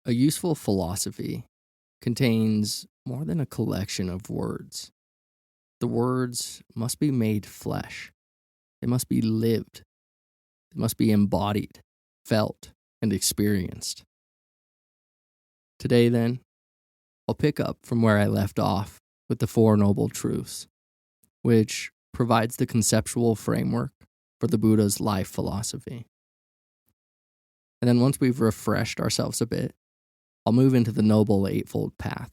A useful philosophy contains more than a collection of words. The words must be made flesh. They must be lived. They must be embodied, felt, and experienced. Today, then, I'll pick up from where I left off with the Four Noble Truths, which provides the conceptual framework for the Buddha's life philosophy. And then once we've refreshed ourselves a bit, I'll move into the Noble Eightfold Path,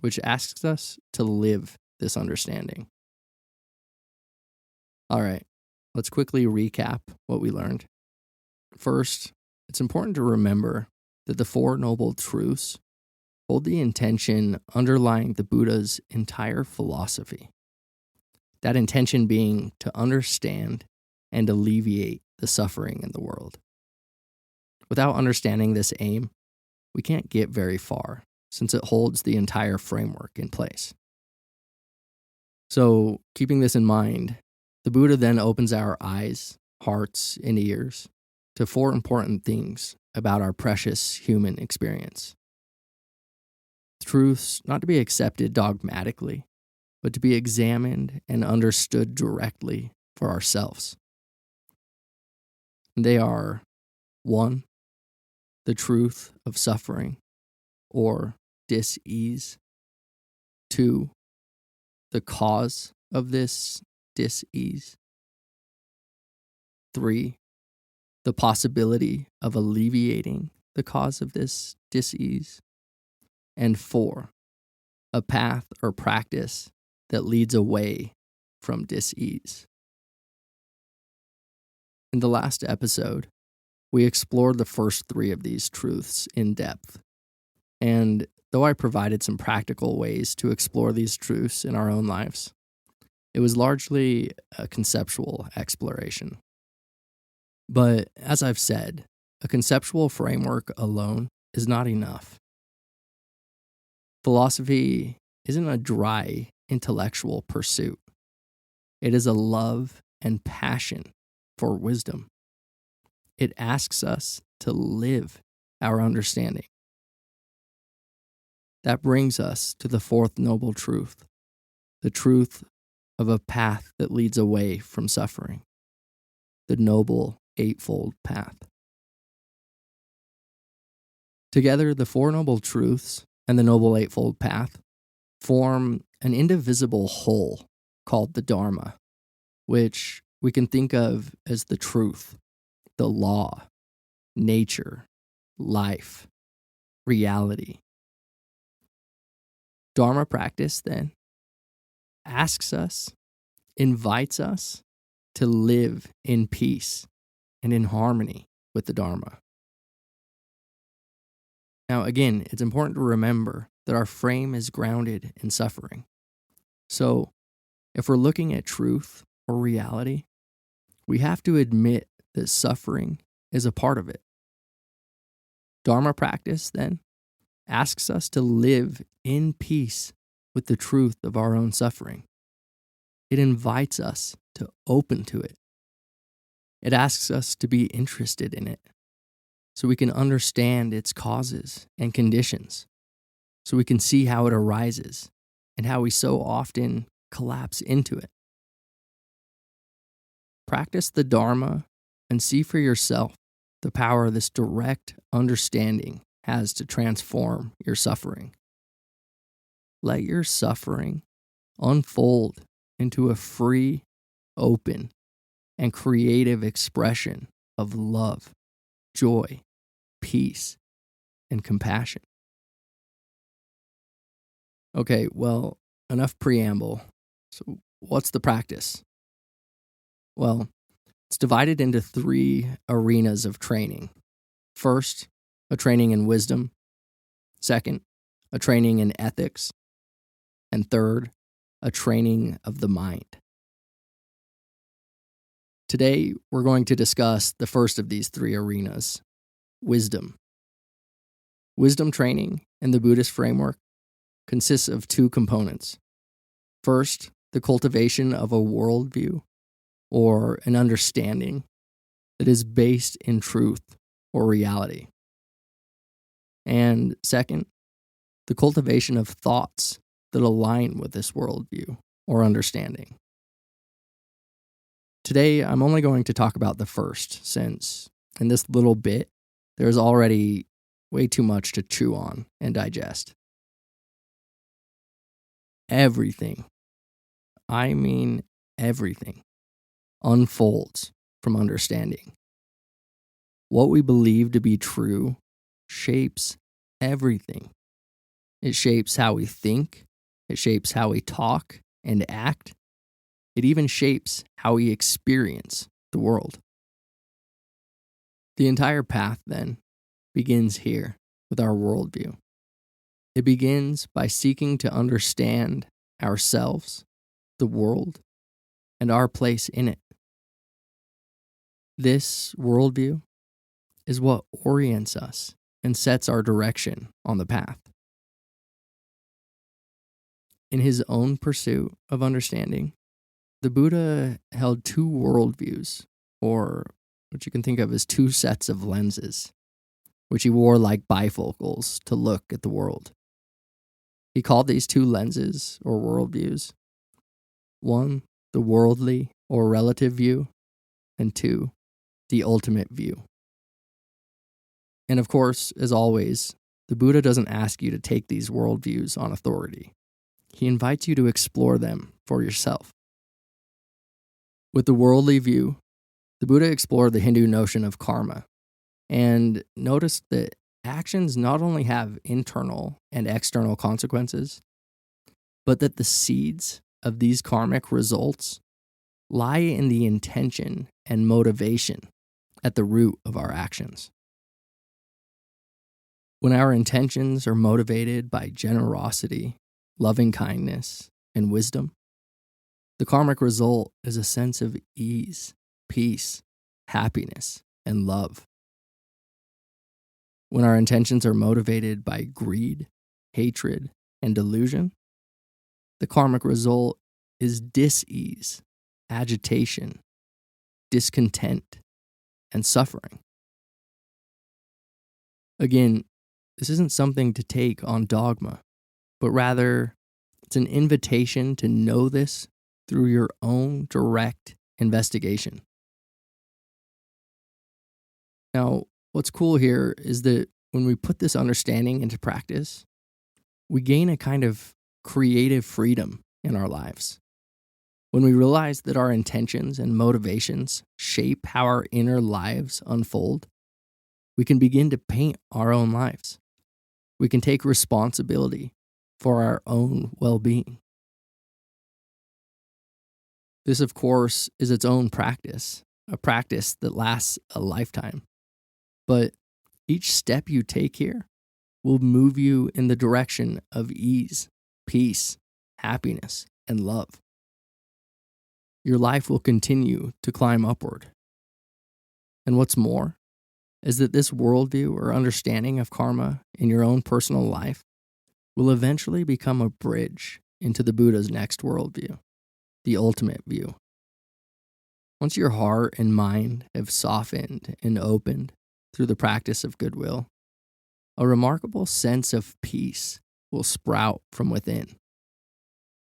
which asks us to live this understanding. All right, let's quickly recap what we learned. First, it's important to remember that the Four Noble Truths hold the intention underlying the Buddha's entire philosophy. That intention being to understand and alleviate the suffering in the world. Without understanding this aim, we can't get very far, since it holds the entire framework in place. So, keeping this in mind, the Buddha then opens our eyes, hearts, and ears to four important things about our precious human experience. Truths not to be accepted dogmatically, but to be examined and understood directly for ourselves. They are 1. The truth of suffering, or dis-ease. 2. The cause of this dis-ease. 3. The possibility of alleviating the cause of this dis-ease. And 4. A path or practice that leads away from dis-ease. In the last episode, we explored the first 3 of these truths in depth. And though I provided some practical ways to explore these truths in our own lives, it was largely a conceptual exploration. But as I've said, a conceptual framework alone is not enough. Philosophy isn't a dry intellectual pursuit. It is a love and passion for wisdom. It asks us to live our understanding. That brings us to the fourth noble truth, the truth of a path that leads away from suffering, the Noble Eightfold Path. Together, the Four Noble Truths and the Noble Eightfold Path form an indivisible whole called the Dharma, which we can think of as the truth, the law, nature, life, reality. Dharma practice, then, asks us, invites us to live in peace and in harmony with the Dharma. Now, again, it's important to remember that our frame is grounded in suffering. So, if we're looking at truth or reality, we have to admit that suffering is a part of it. Dharma practice, then, asks us to live in peace with the truth of our own suffering. It invites us to open to it. It asks us to be interested in it so we can understand its causes and conditions, so we can see how it arises and how we so often collapse into it. Practice the Dharma and see for yourself the power this direct understanding has to transform your suffering. Let your suffering unfold into a free, open, and creative expression of love, joy, peace, and compassion. Okay, well, enough preamble. So, what's the practice? Well, it's divided into 3 arenas of training. First, a training in wisdom. Second, a training in ethics. And third, a training of the mind. Today, we're going to discuss the first of these 3 arenas, wisdom. Wisdom training in the Buddhist framework consists of 2 components. First, the cultivation of a worldview, or an understanding that is based in truth or reality. And second, the cultivation of thoughts that align with this worldview or understanding. Today, I'm only going to talk about the first, since in this little bit, there's already way too much to chew on and digest. Everything, I mean everything, unfolds from understanding. What we believe to be true shapes everything. It shapes how we think, it shapes how we talk and act. It even shapes how we experience the world. The entire path, then, begins here with our worldview. It begins by seeking to understand ourselves, the world, and our place in it. This worldview is what orients us and sets our direction on the path. In his own pursuit of understanding, the Buddha held two worldviews, or what you can think of as two sets of lenses, which he wore like bifocals to look at the world. He called these two lenses, or worldviews, one, the worldly or relative view, and two, the ultimate view. And of course, as always, the Buddha doesn't ask you to take these worldviews on authority. He invites you to explore them for yourself. With the worldly view, the Buddha explored the Hindu notion of karma and noticed that actions not only have internal and external consequences, but that the seeds of these karmic results lie in the intention and motivation at the root of our actions. When our intentions are motivated by generosity, loving kindness, and wisdom, the karmic result is a sense of ease, peace, happiness, and love. When our intentions are motivated by greed, hatred, and delusion, the karmic result is dis-ease, agitation, discontent, and suffering. Again, this isn't something to take on dogma, but rather it's an invitation to know this through your own direct investigation. Now, what's cool here is that when we put this understanding into practice, we gain a kind of creative freedom in our lives. When we realize that our intentions and motivations shape how our inner lives unfold, we can begin to paint our own lives. We can take responsibility for our own well-being. This, of course, is its own practice, a practice that lasts a lifetime. But each step you take here will move you in the direction of ease, peace, happiness, and love. Your life will continue to climb upward. And what's more is that this worldview or understanding of karma in your own personal life will eventually become a bridge into the Buddha's next worldview, the ultimate view. Once your heart and mind have softened and opened through the practice of goodwill, a remarkable sense of peace will sprout from within.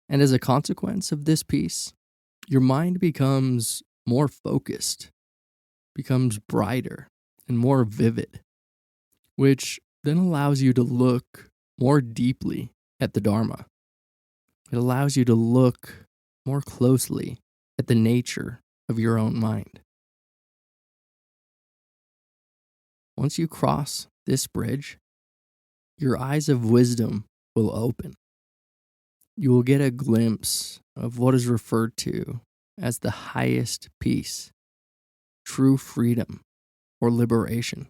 And as a consequence of this peace, your mind becomes more focused, becomes brighter and more vivid, which then allows you to look more deeply at the Dharma. It allows you to look more closely at the nature of your own mind. Once you cross this bridge, your eyes of wisdom will open. You will get a glimpse of what is referred to as the highest peace, true freedom, or liberation.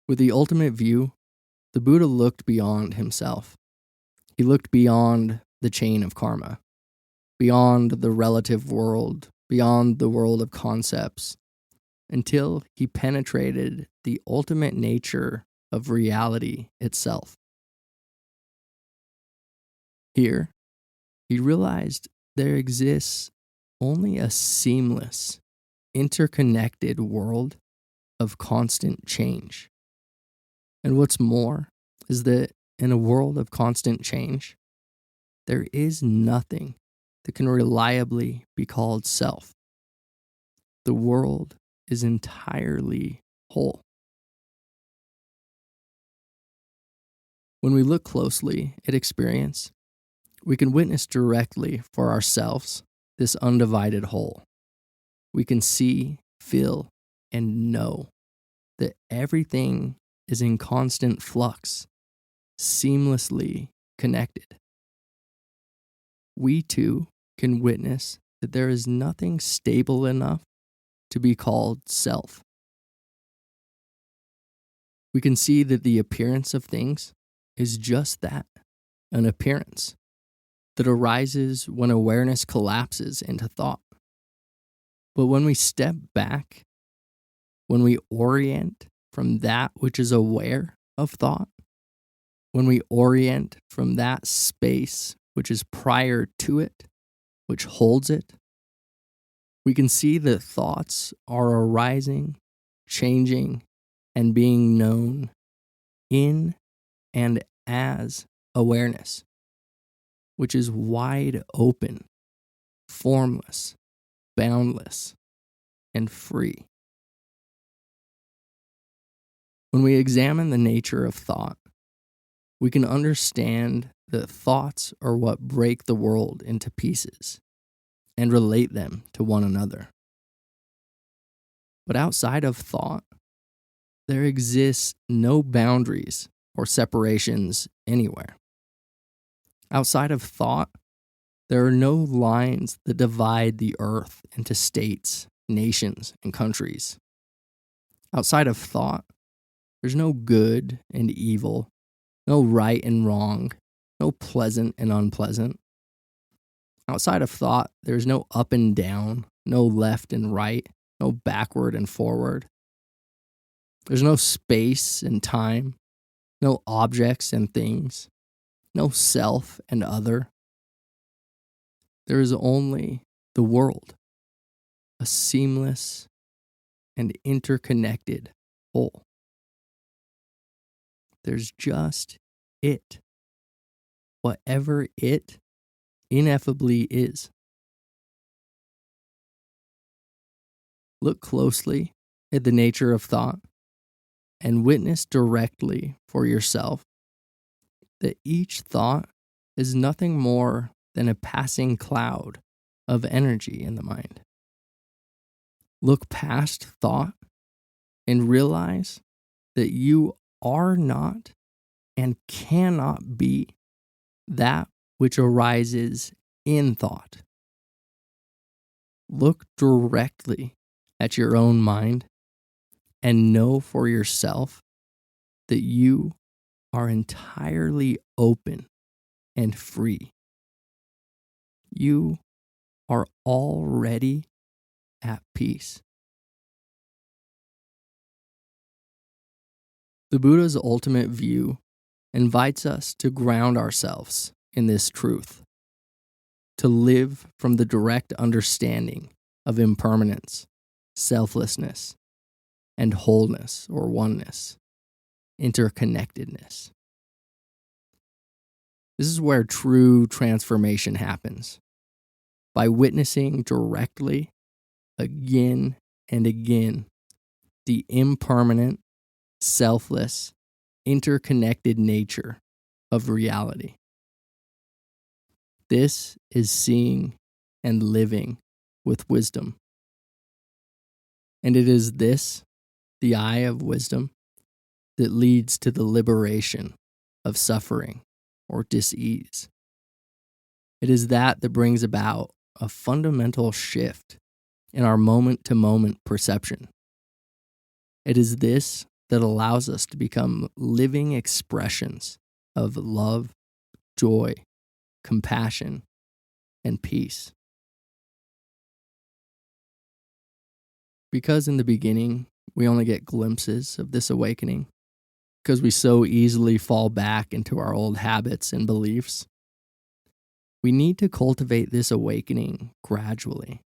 With the ultimate view, the Buddha looked beyond himself. He looked beyond the chain of karma, beyond the relative world, beyond the world of concepts, until he penetrated the ultimate nature of reality itself. Here, he realized there exists only a seamless, interconnected world of constant change. And what's more is that in a world of constant change, there is nothing that can reliably be called self. The world is entirely whole. When we look closely at experience, we can witness directly for ourselves this undivided whole. We can see, feel, and know that everything is in constant flux, seamlessly connected. We too can witness that there is nothing stable enough to be called self. We can see that the appearance of things is just that, an appearance that arises when awareness collapses into thought. But when we step back, when we orient from that which is aware of thought, when we orient from that space which is prior to it, which holds it, we can see that thoughts are arising, changing, and being known in and as awareness, which is wide open, formless, boundless, and free. When we examine the nature of thought, we can understand that thoughts are what break the world into pieces and relate them to one another. But outside of thought, there exists no boundaries or separations anywhere. Outside of thought, there are no lines that divide the earth into states, nations, and countries. Outside of thought, there's no good and evil, no right and wrong, no pleasant and unpleasant. Outside of thought, there's no up and down, no left and right, no backward and forward. There's no space and time, no objects and things, no self and other. There is only the world, a seamless and interconnected whole. There's just it, whatever it ineffably is. Look closely at the nature of thought and witness directly for yourself that each thought is nothing more than a passing cloud of energy in the mind. Look past thought and realize that you are not and cannot be that which arises in thought. Look directly at your own mind and know for yourself that you are entirely open and free. You are already at peace. The Buddha's ultimate view invites us to ground ourselves in this truth, to live from the direct understanding of impermanence, selflessness, and wholeness or oneness, interconnectedness. This is where true transformation happens, by witnessing directly, again and again, the impermanent, selfless, interconnected nature of reality. This is seeing and living with wisdom. And it is this, the eye of wisdom, that leads to the liberation of suffering or dis-ease. It is that brings about a fundamental shift in our moment-to-moment perception. It is this that allows us to become living expressions of love, joy, compassion, and peace. Because in the beginning, we only get glimpses of this awakening, because we so easily fall back into our old habits and beliefs, we need to cultivate this awakening gradually.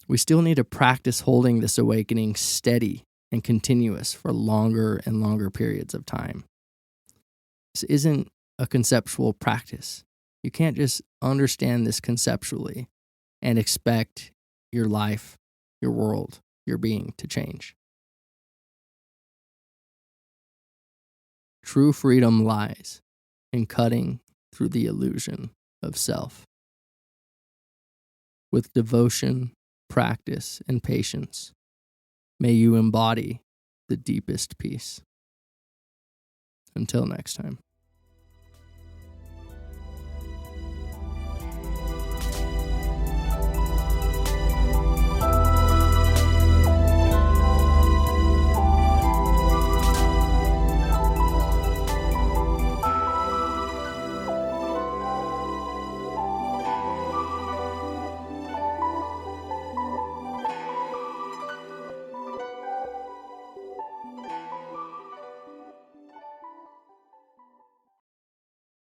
We still need to practice holding this awakening steady and continuous for longer and longer periods of time. This isn't a conceptual practice. You can't just understand this conceptually and expect your life, your world, your being to change. True freedom lies in cutting through the illusion of self. With devotion, practice, and patience, may you embody the deepest peace. Until next time.